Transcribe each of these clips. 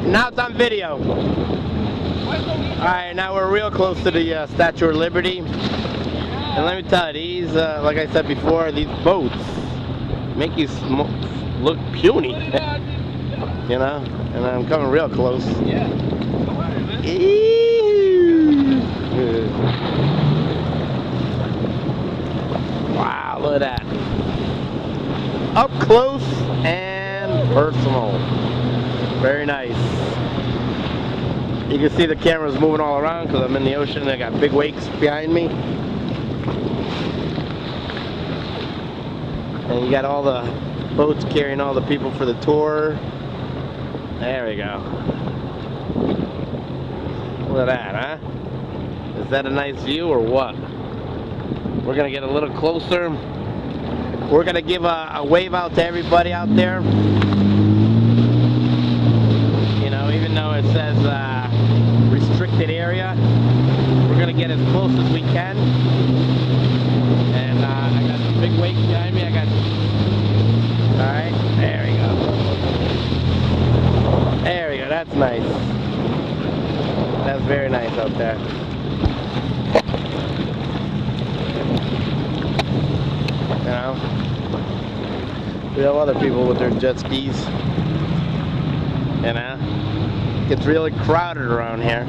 Now it's on video. Alright, now we're real close to the Statue of Liberty. And let me tell you, these, like I said before, these boats make you look puny. You know? And I'm coming real close. Yeah. Wow, look at that. Up close and personal. Very nice. You can see the cameras moving all around because I'm in the ocean and I got big wakes behind me. And you got all the boats carrying all the people for the tour. There we go. Look at that, huh? Is that a nice view or what? We're gonna get a little closer. We're gonna give a wave out to everybody out there. You know, even though it says restricted area, we're gonna get as close as we can. And I got some big wakes behind me. Alright, there we go. There we go, that's nice. That's very nice out there. You know? We have other people with their jet skis. You know? Gets really crowded around here.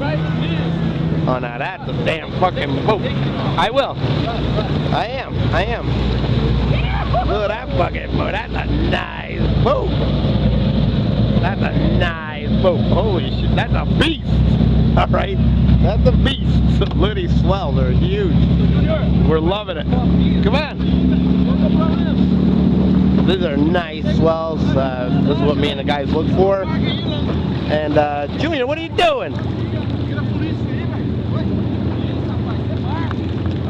Oh, now that's a damn fucking boat. I will. I am. Look at that fucking boat. That's a nice boat. That's a nice boat. Holy shit, that's a beast. Alright? That's a beast. Look at these swells, they're huge. We're loving it. Come on. These are nice swells. This is what me and the guys look for. And Junior, what are you doing?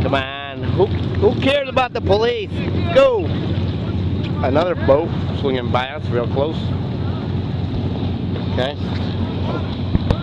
Come on. Who cares about the police? Go. Another boat swinging by us real close. Okay.